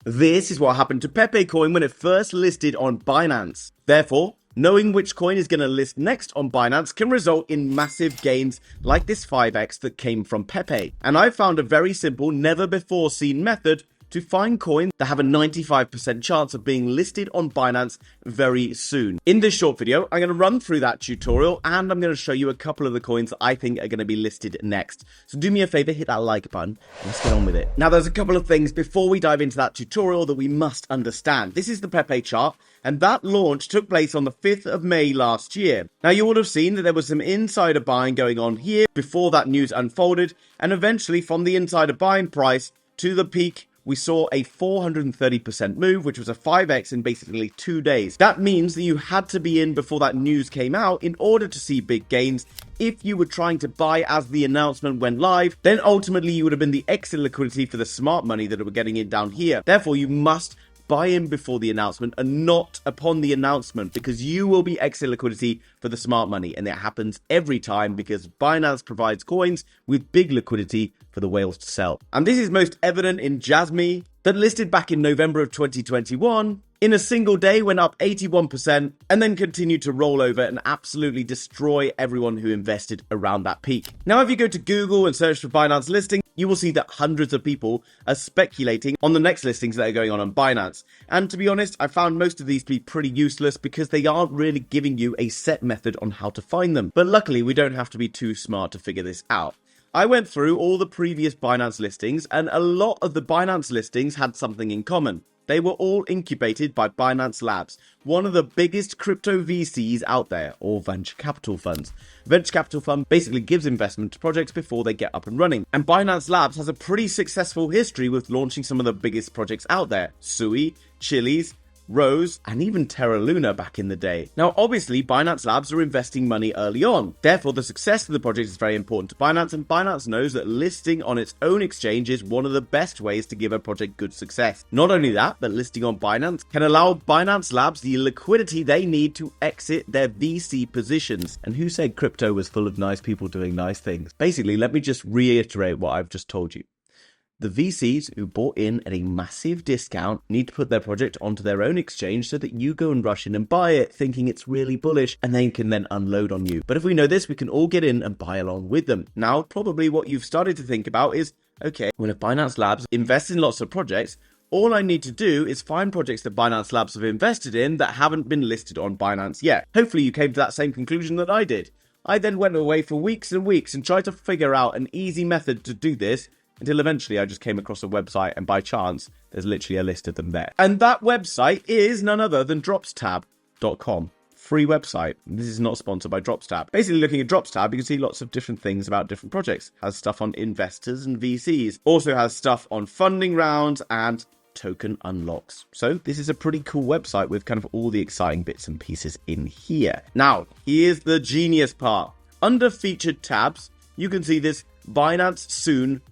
This is what happened to Pepe coin when it first listed on Binance. Therefore, knowing which coin is going to list next on Binance can result in massive gains like this 5x that came from Pepe. And I found a very simple, never before seen method to find coins that have a 95% chance of being listed on Binance very soon. In this short video, I'm going to run through that tutorial and I'm going to show you a couple of the coins that I think are going to be listed next. So do me a favor, hit that like button, and let's get on with it. Now there's a couple of things before we dive into that tutorial that we must understand. This is the Pepe chart, and that launch took place on the 5th of May last year. Now you would have seen that there was some insider buying going on here before that news unfolded, and eventually from the insider buying price to the peak, we saw a 430% move, which was a 5x in basically 2 days. That means that you had to be in before that news came out in order to see big gains. If you were trying to buy as the announcement went live, then ultimately you would have been the exit liquidity for the smart money that we're getting in down here. Therefore, you must buy in before the announcement and not upon the announcement, because you will be exit liquidity for the smart money, and that happens every time because Binance provides coins with big liquidity for the whales to sell. And this is most evident in Jasmy that listed back in November of 2021. In a single day went up 81% and then continued to roll over and absolutely destroy everyone who invested around that peak. Now, if you go to Google and search for Binance listing, you will see that hundreds of people are speculating on the next listings that are going on Binance. And to be honest, I found most of these to be pretty useless because they aren't really giving you a set method on how to find them. But luckily, we don't have to be too smart to figure this out. I went through all the previous Binance listings, and a lot of the Binance listings had something in common. They were all incubated by Binance Labs, one of the biggest crypto VCs out there, or venture capital funds. Venture capital fund basically gives investment to projects before they get up and running. And Binance Labs has a pretty successful history with launching some of the biggest projects out there. Sui, Chili's, Rose, and even Terra Luna back in the day. Now, obviously, Binance Labs are investing money early on. Therefore, the success of the project is very important to Binance, and Binance knows that listing on its own exchange is one of the best ways to give a project good success. Not only that, but listing on Binance can allow Binance Labs the liquidity they need to exit their VC positions. And who said crypto was full of nice people doing nice things? Basically, let me just reiterate what I've just told you. The VCs who bought in at a massive discount need to put their project onto their own exchange so that you go and rush in and buy it thinking it's really bullish, and they can then unload on you. But if we know this, we can all get in and buy along with them. Now, probably what you've started to think about is, okay, when Binance Labs invests in lots of projects, all I need to do is find projects that Binance Labs have invested in that haven't been listed on Binance yet. Hopefully you came to that same conclusion that I did. I then went away for weeks and weeks and tried to figure out an easy method to do this, until eventually I just came across a website, and by chance, there's literally a list of them there. And that website is none other than dropstab.com. Free website. This is not sponsored by Dropstab. Basically, looking at Dropstab, you can see lots of different things about different projects. Has stuff on investors and VCs. Also has stuff on funding rounds and token unlocks. So this is a pretty cool website with kind of all the exciting bits and pieces in here. Now, here's the genius part. Under featured tabs, you can see this Binance soon ?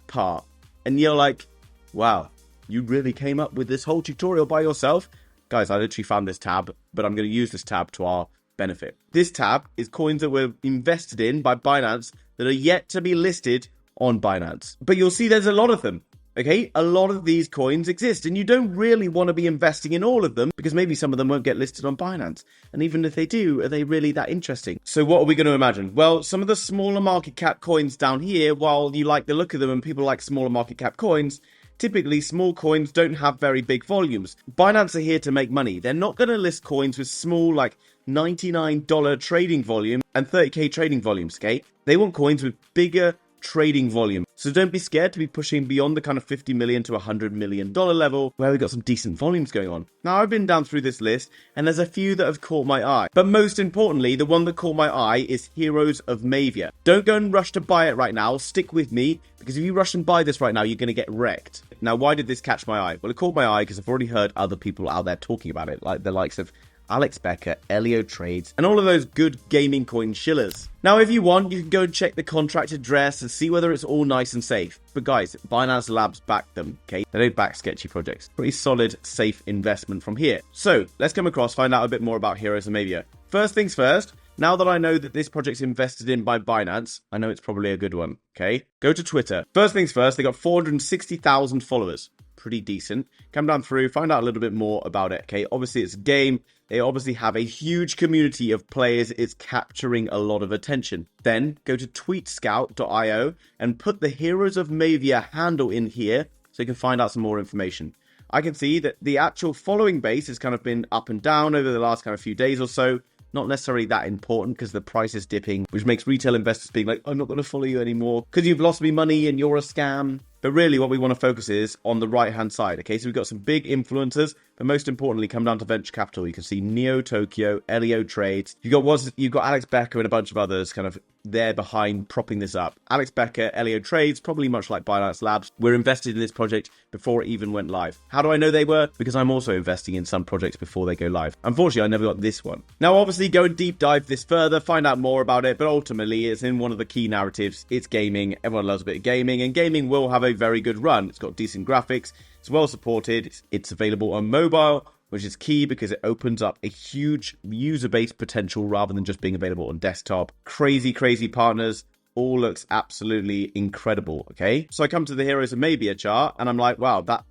Part. And you're like, wow, you really came up with this whole tutorial by yourself? Guys, I literally found this tab, but I'm going to use this tab to our benefit. This tab is coins that were invested in by Binance that are yet to be listed on Binance. But you'll see there's a lot of them. Okay, a lot of these coins exist, and you don't really want to be investing in all of them because maybe some of them won't get listed on Binance. And even if they do, are they really that interesting? So what are we going to imagine? Well, some of the smaller market cap coins down here, while you like the look of them and people like smaller market cap coins, typically small coins don't have very big volumes. Binance are here to make money. They're not going to list coins with small, like $99 trading volume and 30k trading volumes, okay? They want coins with bigger trading volume. So don't be scared to be pushing beyond the kind of $50 million to $100 million level where we've got some decent volumes going on. Now, I've been down through this list and there's a few that have caught my eye. But most importantly, the one that caught my eye is Heroes of Mavia. Don't go and rush to buy it right now. Stick with me, because if you rush and buy this right now, you're going to get wrecked. Now, why did this catch my eye? Well, it caught my eye because I've already heard other people out there talking about it, like the likes of Alex Becker, Elio Trades, and all of those good gaming coin shillers. Now, if you want, you can go and check the contract address and see whether it's all nice and safe. But guys, Binance Labs back them, okay? They don't back sketchy projects. Pretty solid, safe investment from here. So, let's come across, find out a bit more about Heroes of Mavia. First things first, Now that I know that this project's invested in by Binance, I know it's probably a good one, okay? Go to Twitter. First things first, they got 460,000 followers. Pretty decent. Come down through, find out a little bit more about it, okay? Obviously, it's a game. They obviously have a huge community of players. It's capturing a lot of attention. Then go to tweetscout.io and put the Heroes of Mavia handle in here so you can find out some more information. I can see that the actual following base has kind of been up and down over the last kind of few days or so. Not necessarily that important because the price is dipping, which makes retail investors being like, I'm not going to follow you anymore because you've lost me money and you're a scam. But really what we want to focus is on the right-hand side, okay? So we've got some big influencers, but most importantly, come down to venture capital. You can see Neo Tokyo, Elio Trades. You've got Alex Becker and a bunch of others kind of there behind propping this up. Alex Becker, Elio Trades, probably much like Binance Labs, were invested in this project before it even went live. How do I know they were? Because I'm also investing in some projects before they go live. Unfortunately, I never got this one. Now, obviously, go and deep dive this further, find out more about it, but ultimately, it's in one of the key narratives. It's gaming. Everyone loves a bit of gaming, and gaming will have a very good run. It's got decent graphics. It's well supported. It's available on mobile, which is key because it opens up a huge user base potential rather than just being available on desktop. Crazy partners. All looks absolutely incredible, okay? So I come to the Heroes of Mavia chart and I'm like, wow, that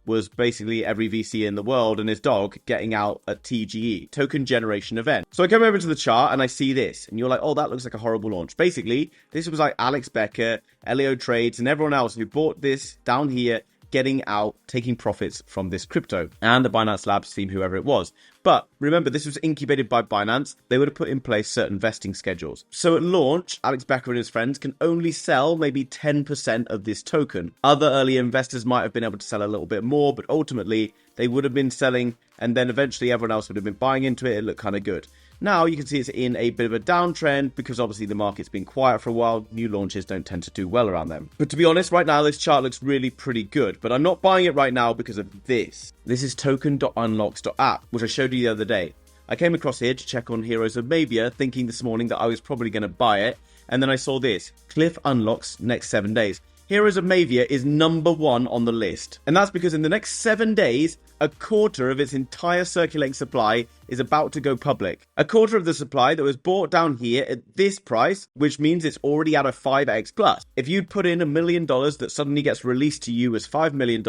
was every VC in the world and his dog getting out a TGE, token generation event. So I come over to the chart and I see this and you're like, oh, that looks like a horrible launch. Basically, this was like Alex Becker, Elio Trades and everyone else who bought this down here, getting out, taking profits from this crypto, and the Binance Labs team, whoever it was. But remember, this was incubated by Binance. They would have put in place certain vesting schedules. So at launch, Alex Becker and his friends can only sell maybe 10% of this token. Other early investors might have been able to sell a little bit more, but ultimately they would have been selling, and then eventually everyone else would have been buying into it. It looked kind of good. Now you can see it's in a bit of a downtrend because obviously the market's been quiet for a while. New launches don't tend to do well around them. But to be honest, right now this chart looks really pretty good, but I'm not buying it right now because of this. This is token.unlocks.app, which I showed you the other day. I came across here to check on Heroes of Mavia, thinking this morning that I was probably going to buy it, and then I saw this. Cliff unlocks next 7 days. Heroes of Mavia is #1 on the list. And that's because in the next 7 days, a quarter of its entire circulating supply is about to go public. A quarter of the supply that was bought down here at this price, which means it's already at a 5x plus. If you'd put in $1 million that suddenly gets released to you as $5 million,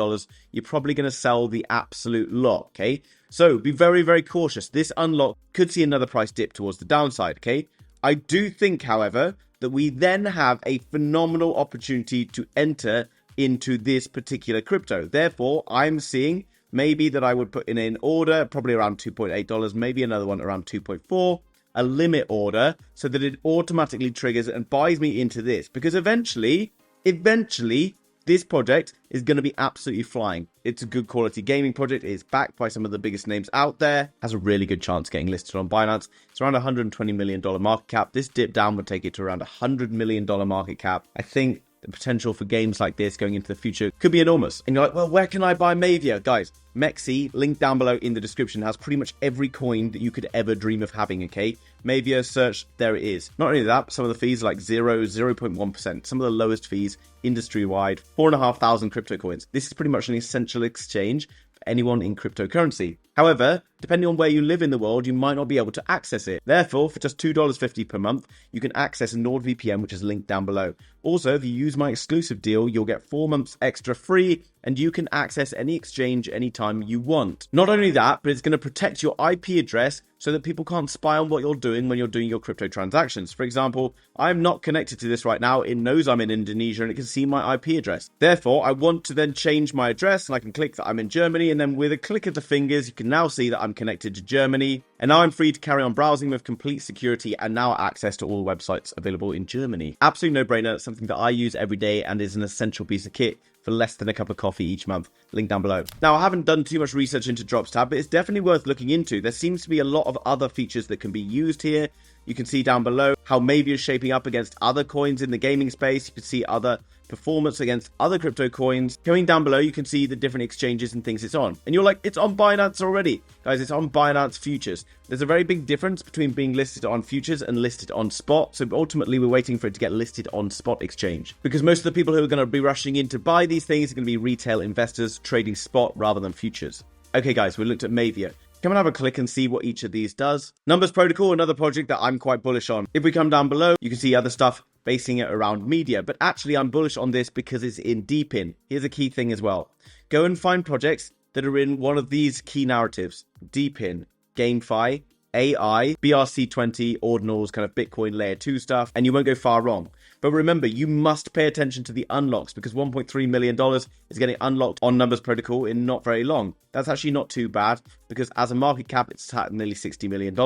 you're probably going to sell the absolute lot, okay? So be very cautious. This unlock could see another price dip towards the downside, okay? I do think, however, that we then have a phenomenal opportunity to enter into this particular crypto. Therefore, I'm seeing maybe that I would put in an order, probably around $2.8, maybe another one around 2.4, a limit order, so that it automatically triggers and buys me into this. Because eventually, this project is going to be absolutely flying. It's a good quality gaming project. It's backed by some of the biggest names out there. Has a really good chance of getting listed on Binance. It's around $120 million market cap. This dip down would take it to around $100 million market cap. I think the potential for games like this going into the future could be enormous. And you're like, well, where can I buy Mavia? Guys, MEXC, link down below in the description, has pretty much every coin that you could ever dream of having, okay? Mavia, search, there it is. Not only that, some of the fees are like 0.1%. Some of the lowest fees industry-wide, 4,500 crypto coins. This is pretty much an essential exchange for anyone in cryptocurrency. However, depending on where you live in the world, you might not be able to access it. Therefore, for just $2.50 per month, you can access NordVPN, which is linked down below. Also, if you use my exclusive deal, you'll get 4 months extra free, and you can access any exchange anytime you want. Not only that, but it's going to protect your IP address so that people can't spy on what you're doing when you're doing your crypto transactions. For example, I'm not connected to this right now. It knows I'm in Indonesia and it can see my IP address. Therefore, I want to then change my address and I can click that I'm in Germany, and then with a click of the fingers, you can now see that I'm connected to Germany. And now I'm free to carry on browsing with complete security and now access to all websites available in Germany. Absolute no-brainer, something that I use every day and is an essential piece of kit for less than a cup of coffee each month. Link down below. Now, I haven't done too much research into Dropstab, but it's definitely worth looking into. There seems to be a lot of other features that can be used here. You can see down below how Mavia is shaping up against other coins in the gaming space. You can see other performance against other crypto coins. Going down below, you can see the different exchanges and things it's on. And you're like, it's on Binance already. Guys, it's on Binance Futures. There's a very big difference between being listed on Futures and listed on Spot. So ultimately, we're waiting for it to get listed on Spot Exchange. Because most of the people who are going to be rushing in to buy these things are going to be retail investors trading Spot rather than Futures. Okay, guys, we looked at Mavia. Come and have a click and see what each of these does. Numbers Protocol, another project that I'm quite bullish on. If we come down below, you can see other stuff basing it around media, but actually I'm bullish on this because it's in DeepIn. Here's a key thing as well. Go and find projects that are in one of these key narratives: DeepIn, GameFi, AI, BRC20, Ordinals, kind of Bitcoin layer 2 stuff, and you won't go far wrong. But remember, you must pay attention to the unlocks, because $1.3 million is getting unlocked on Numbers Protocol in not very long. That's actually not too bad, because as a market cap, it's at nearly $60 million.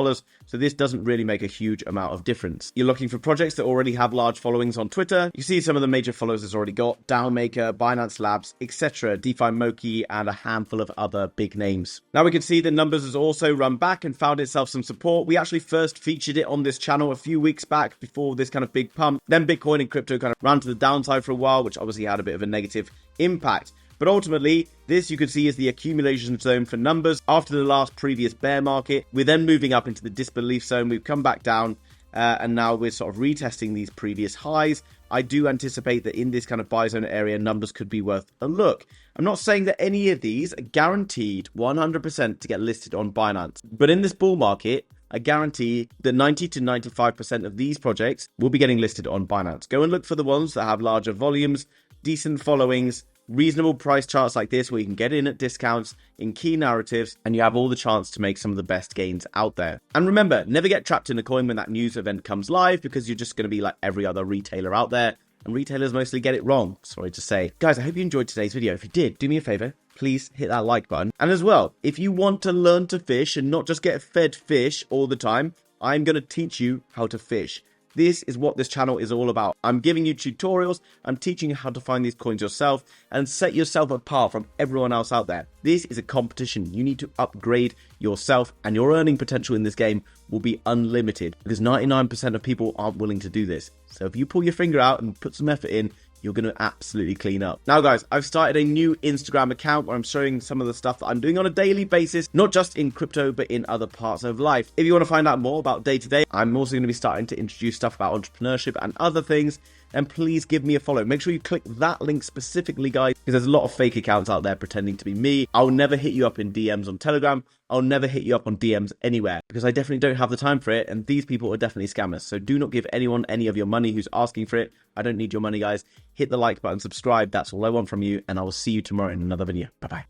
So this doesn't really make a huge amount of difference. You're looking for projects that already have large followings on Twitter. You see some of the major followers it's already got: Downmaker, Binance Labs, etc., DeFi Moki, and a handful of other big names. Now we can see the Numbers has also run back and found itself some support. We actually first featured it on this channel a few weeks back before this kind of big pump. Then Bitcoin and crypto kind of ran to the downside for a while, which obviously had a bit of a negative impact. But ultimately, this you can see is the accumulation zone for Numbers. After the last previous bear market, we're then moving up into the disbelief zone. We've come back down, and now we're sort of retesting these previous highs. I do anticipate that in this kind of buy zone area, Numbers could be worth a look. I'm not saying that any of these are guaranteed 100% to get listed on Binance, but in this bull market, I guarantee that 90 to 95% of these projects will be getting listed on Binance. Go and look for the ones that have larger volumes, decent followings, reasonable price charts like this, where you can get in at discounts in key narratives, and you have all the chance to make some of the best gains out there. And remember, never get trapped in a coin when that news event comes live, because you're just going to be like every other retailer out there, and retailers mostly get it wrong, sorry to say. Guys, I hope you enjoyed today's video. If you did, do me a favor, please hit that like button. And as well, if you want to learn to fish and not just get fed fish all the time, I'm going to teach you how to fish. This is what this channel is all about. I'm giving you tutorials, I'm teaching you how to find these coins yourself and set yourself apart from everyone else out there. This is a competition. You need to upgrade yourself, and your earning potential in this game will be unlimited, because 99% of people aren't willing to do this. So if you pull your finger out and put some effort in, you're going to absolutely clean up. Now guys, I've started a new Instagram account where I'm showing some of the stuff that I'm doing on a daily basis, not just in crypto, but in other parts of life. If you want to find out more about day-to-day, I'm also going to be starting to introduce stuff about entrepreneurship and other things, then please give me a follow. Make sure you click that link specifically, guys, because there's a lot of fake accounts out there pretending to be me. I'll never hit you up in DMs on Telegram. I'll never hit you up on DMs anywhere, because I definitely don't have the time for it, and these people are definitely scammers. So do not give anyone any of your money who's asking for it. I don't need your money, guys. Hit the like button, subscribe. That's all I want from you, and I will see you tomorrow in another video. Bye-bye.